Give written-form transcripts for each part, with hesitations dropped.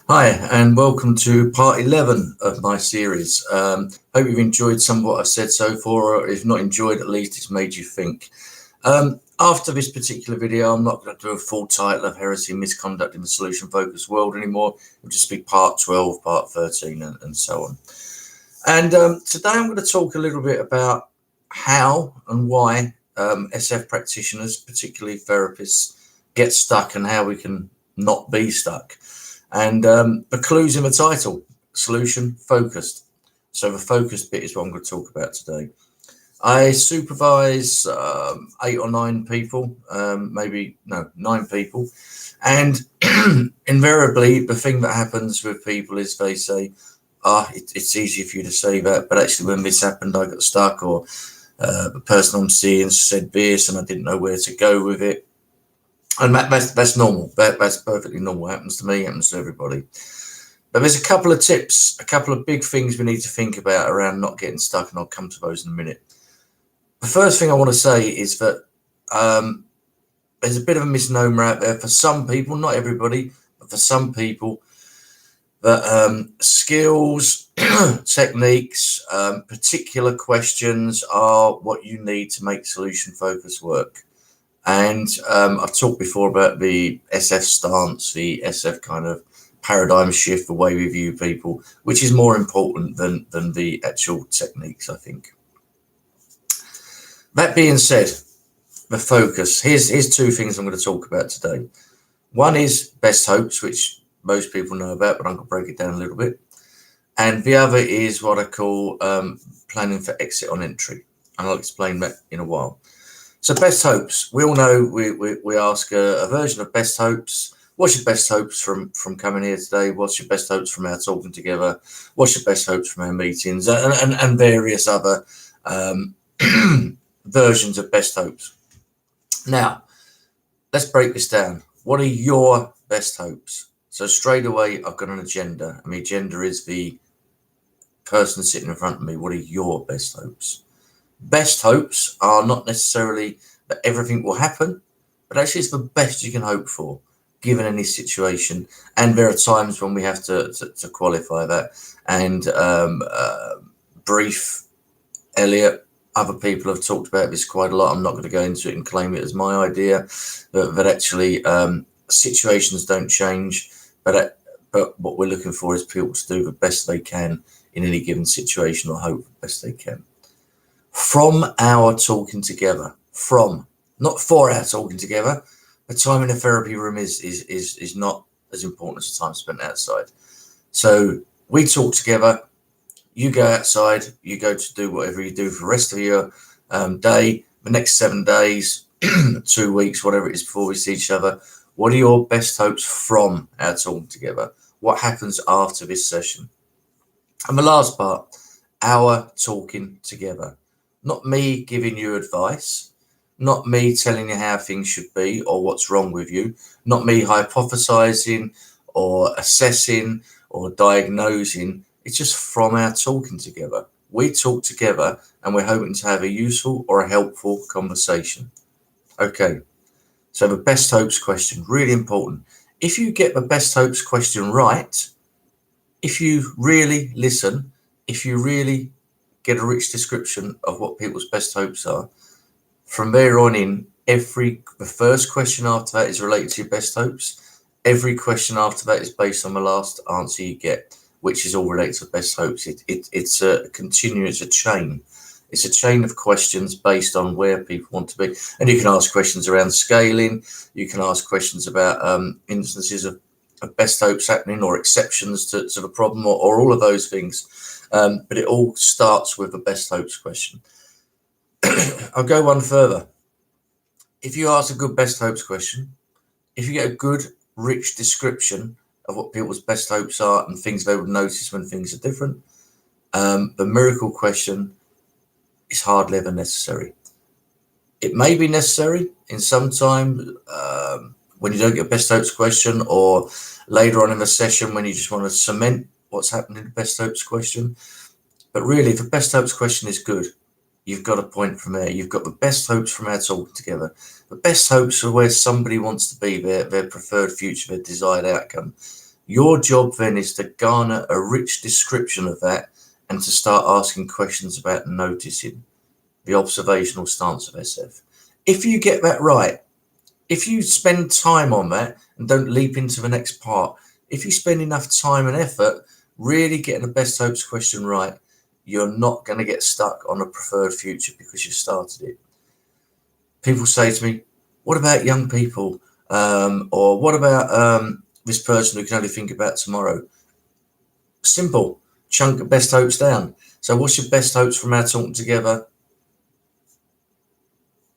Hi, and welcome to part 11 of my series. Hope you've enjoyed some of what I've said so far, or if not enjoyed, at least it's made you think. After this particular video, I'm not going to do a full title of Heresy, Misconduct in the Solution-Focused World anymore. It'll just be part 12, part 13, and so on. And today I'm going to talk a little bit about how and why SF practitioners, particularly therapists, get stuck and how we can not be stuck. And the clues in the title, solution focused. So the focused bit is what I'm going to talk about today. I supervise 8 or 9 people, 9 people. And invariably, the thing that happens with people is they say, it's easy for you to say that, but actually when this happened, I got stuck, or the person I'm seeing said this and I didn't know where to go with it. And that's normal. That's perfectly normal. It happens to me, happens to everybody. But there's a couple of tips, a couple of big things we need to think about around not getting stuck, and I'll come to those in a minute. The first thing I want to say is that there's a bit of a misnomer out there for some people, not everybody, but for some people, that skills, techniques, particular questions are what you need to make solution focus work. And I've talked before about the SF stance, the SF kind of paradigm shift, the way we view people, which is more important than the actual techniques, I think. That being said, the focus. Here's 2 things I'm going to talk about today. One is best hopes, which most people know about, but I'm going to break it down a little bit. And the other is what I call planning for exit on entry. And I'll explain that in a while. So best hopes, we all know we ask a version of best hopes. What's your best hopes from coming here today? What's your best hopes from our talking together? What's your best hopes from our meetings? And various other versions of best hopes. Now, let's break this down. What are your best hopes? So straight away, I've got an agenda. And the agenda is the person sitting in front of me. What are your best hopes? Best hopes are not necessarily that everything will happen, but actually it's the best you can hope for, given any situation. And there are times when we have to qualify that. And brief, Elliot, other people have talked about this quite a lot. I'm not going to go into it and claim it as my idea, but actually situations don't change. But what we're looking for is people to do the best they can in any given situation, or hope the best they can. From our talking together, not for our talking together. The time in a therapy room is not as important as the time spent outside. So we talk together, you go outside, you go to do whatever you do for the rest of your day, the next 7 days, 2 weeks, whatever it is before we see each other. What are your best hopes from our talking together? What happens after this session? And the last part, our talking together. Not me giving you advice, not me telling you how things should be or what's wrong with you, not me hypothesizing or assessing or diagnosing. It's just from our talking together. We talk together and we're hoping to have a useful or a helpful conversation. Okay, so the best hopes question, really important. If you get the best hopes question right, if you really listen, if you really get a rich description of what people's best hopes are, from there on in, the first question after that is related to your best hopes. Every question after that is based on the last answer you get, which is all related to best hopes. It's a continuous, a chain. It's a chain of questions based on where people want to be. And you can ask questions around scaling. You can ask questions about instances of best hopes happening, or exceptions to the problem, or all of those things. But it all starts with the best hopes question. I'll go one further. If you ask a good best hopes question, if you get a good, rich description of what people's best hopes are and things they would notice when things are different, the miracle question is hardly ever necessary. It may be necessary in some time when you don't get a best hopes question, or later on in the session when you just want to cement what's happening in the best hopes question. But really, if the best hopes question is good, you've got a point from there. You've got the best hopes from our talking together. The best hopes are where somebody wants to be, their preferred future, their desired outcome. Your job then is to garner a rich description of that and to start asking questions about noticing the observational stance of SF. If you get that right, if you spend time on that and don't leap into the next part, if you spend enough time and effort really getting the best hopes question right, you're not going to get stuck on a preferred future because you started it. People say to me, what about young people? Or what about this person who can only think about tomorrow? Simple. Chunk of best hopes down. So what's your best hopes from our talking together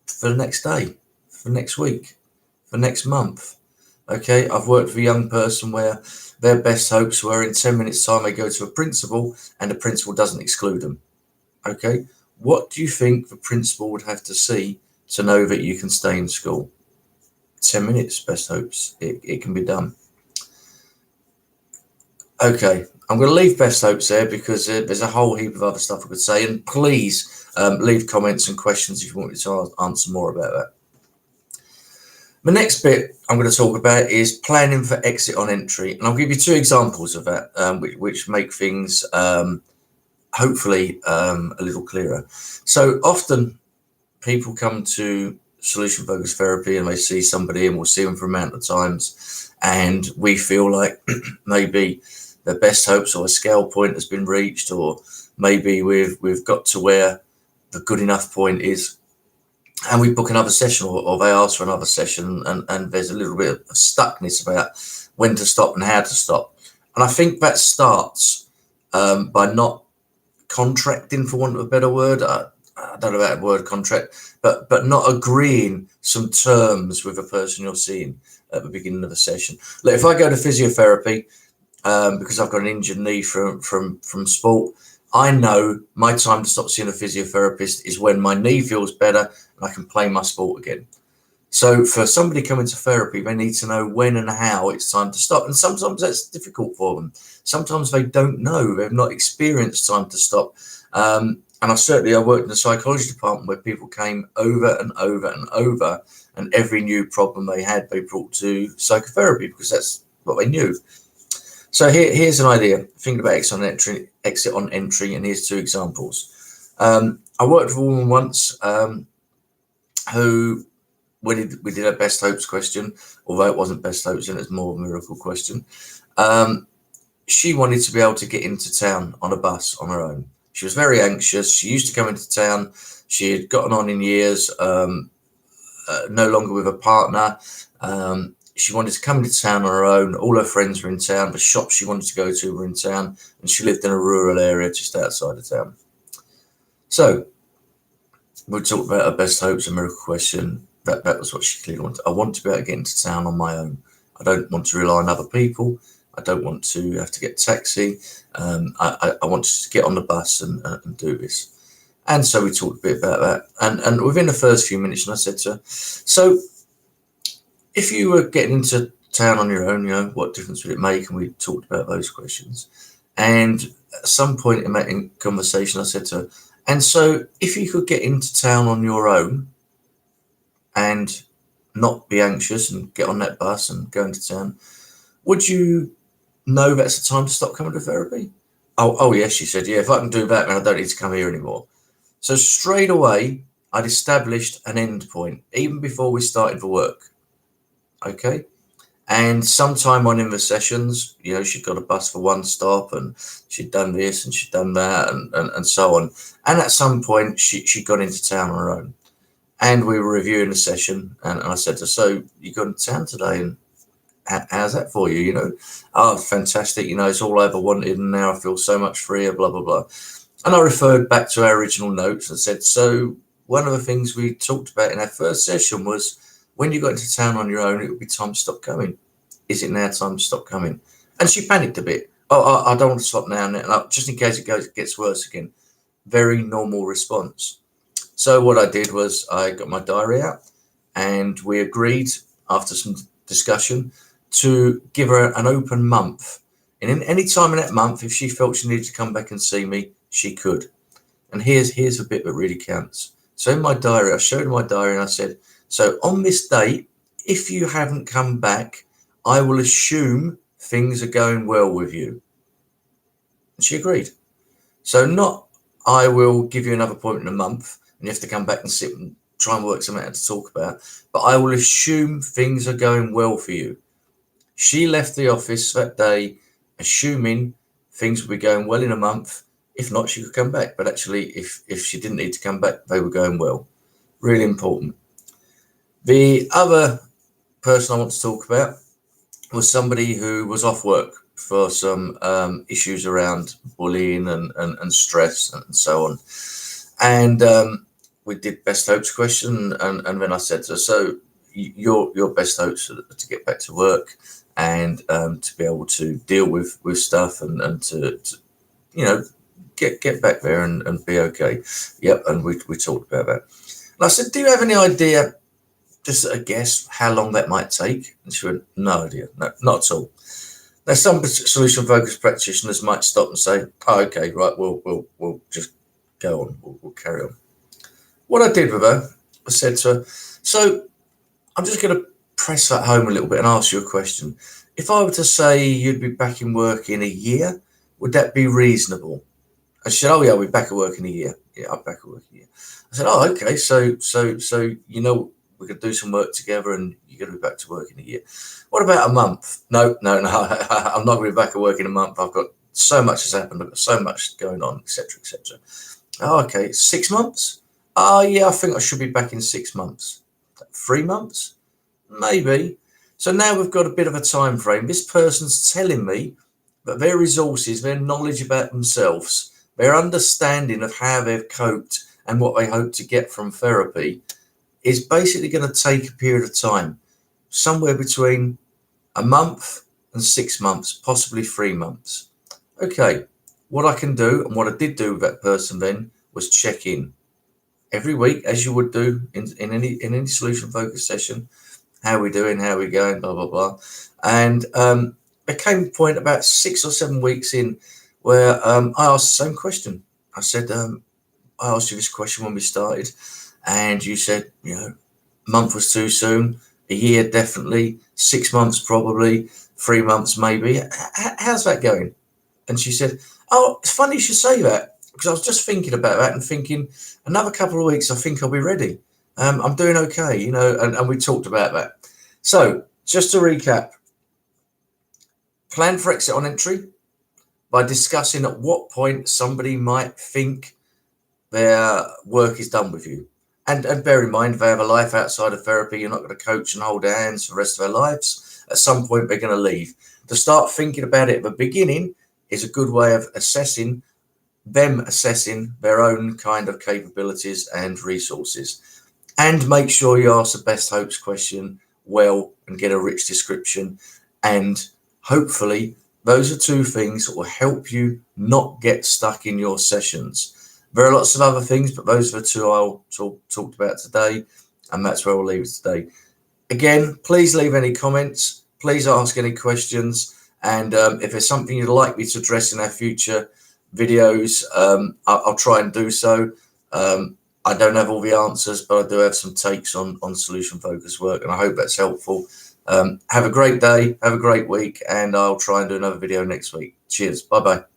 for the next day, for next week, for next month? Okay, I've worked with a young person where their best hopes were in 10 minutes time they go to a principal and the principal doesn't exclude them. Okay, what do you think the principal would have to see to know that you can stay in school? 10 minutes, best hopes. It can be done. Okay, I'm going to leave best hopes there because there's a whole heap of other stuff I could say. And please leave comments and questions if you want me to answer more about that. The next bit I'm going to talk about is planning for exit on entry. And I'll give you 2 examples of that, which make things hopefully a little clearer. So often people come to solution focused therapy and they see somebody and we'll see them for a amount of times. And we feel like maybe their best hopes or a scale point has been reached, or maybe we've got to where the good enough point is, and we book another session or they ask for another session, and there's a little bit of stuckness about when to stop and how to stop. And I think that starts by not contracting, for want of a better word. I don't know about the word contract, but not agreeing some terms with a person you're seeing at the beginning of a session. Like if I go to physiotherapy, because I've got an injured knee from sport, I know my time to stop seeing a physiotherapist is when my knee feels better and I can play my sport again. So for somebody coming to therapy, they need to know when and how it's time to stop. And sometimes that's difficult for them. Sometimes they don't know. They've not experienced time to stop. And I worked in the psychology department where people came over and over and over, and every new problem they had, they brought to psychotherapy because that's what they knew. So here's an idea. Think about exit on entry, and here's 2 examples. I worked with a woman once who, when we did a best hopes question, although it wasn't best hopes and it's more of a miracle question, she wanted to be able to get into town on a bus on her own. She was very anxious. She used to come into town. She had gotten on in years, no longer with a partner. She wanted to come into town on her own. All her friends were in town. The shops she wanted to go to were in town. And she lived in a rural area just outside of town. So we talked about her best hopes and miracle question. That was what she clearly wanted. I want to be able to get into town on my own. I don't want to rely on other people. I don't want to have to get a taxi. I want to get on the bus and do this. And so we talked a bit about that. And within the first few minutes, and I said to her, so if you were getting into town on your own, what difference would it make? And we talked about those questions. And at some point in that conversation, I said to her, and so if you could get into town on your own and not be anxious and get on that bus and go into town, would you know that's the time to stop coming to therapy? Oh yes, she said, yeah, if I can do that, then I don't need to come here anymore. So straight away, I'd established an end point, even before we started the work. Okay. And sometime on in the sessions, she'd got a bus for one stop and she'd done this and she'd done that and so on. And at some point she got into town on her own, and we were reviewing the session, and I said to her, so you got into town today, and how's that for you? Oh, fantastic. It's all I've ever wanted, and now I feel so much freer, blah, blah, blah. And I referred back to our original notes and said, so one of the things we talked about in our first session was when you got into town on your own, it would be time to stop coming. Is it now time to stop coming? And she panicked a bit. Oh, I don't want to stop now, just in case it gets worse again. Very normal response. So what I did was I got my diary out, and we agreed after some discussion to give her an open month. And in any time in that month, if she felt she needed to come back and see me, she could. And here's a bit that really counts. So in my diary, I showed her my diary and I said, so on this date, if you haven't come back, I will assume things are going well with you? And she agreed. So not, I will give you another appointment in a month and you have to come back and sit and try and work something out to talk about, but I will assume things are going well for you. She left the office that day assuming things would be going well in a month. If not, she could come back. But actually, if she didn't need to come back, they were going well. Really important. The other person I want to talk about was somebody who was off work for some issues around bullying and stress and so on. And we did best hopes question. And then I said to her, so your best hopes are to get back to work and to be able to deal with stuff and to you know, get back there and be okay. Yep. And we talked about that. And I said, do you have any idea, just a guess, how long that might take? And she went, no idea. No, not at all. Now, some solution focused practitioners might stop and say, oh, okay, right, we'll just go on. We'll carry on. What I did with her, I said to her, so I'm just going to press that home a little bit and ask you a question. If I were to say you'd be back in work in a year, would that be reasonable? And she said, oh yeah, I'll be back at work in a year. Yeah, I'll be back at work in a year. I said, oh, okay. So you know, we could do some work together and you're going to be back to work in a year. What about a month? No. I'm not going to be back at work in a month. I've got so much has happened. I've got so much going on, etc., etc. Oh, okay. 6 months? Oh, yeah, I think I should be back in 6 months. 3 months? Maybe. So now we've got a bit of a time frame. This person's telling me that their resources, their knowledge about themselves, their understanding of how they've coped and what they hope to get from therapy is basically going to take a period of time, somewhere between a month and 6 months, possibly 3 months. Okay, what I can do, and what I did do with that person then, was check in every week, as you would do in any solution focused session. How we doing? How we going? Blah blah blah. And there came a point about 6 or 7 weeks in where I asked the same question. I said, I asked you this question when we started, and you said, you know, a month was too soon, a year definitely, 6 months probably, 3 months maybe. How's that going? And she said, oh, it's funny you should say that, because I was just thinking about that and thinking another couple of weeks, I think I'll be ready. I'm doing okay, you know, and we talked about that. So just to recap, plan for exit on entry by discussing at what point somebody might think their work is done with you. And bear in mind, they have a life outside of therapy. You're not going to coach and hold hands for the rest of their lives. At some point, they're going to leave. To start thinking about it at the beginning is a good way of assessing their own kind of capabilities and resources. And make sure you ask the best hopes question well and get a rich description. And hopefully those are 2 things that will help you not get stuck in your sessions. There are lots of other things, but those are the 2 I'll talked about today. And that's where we'll leave it today. Again, please leave any comments. Please ask any questions. And if there's something you'd like me to address in our future videos, I'll try and do so. I don't have all the answers, but I do have some takes on solution focused work, and I hope that's helpful. Have a great day, have a great week, and I'll try and do another video next week. Cheers. Bye-bye.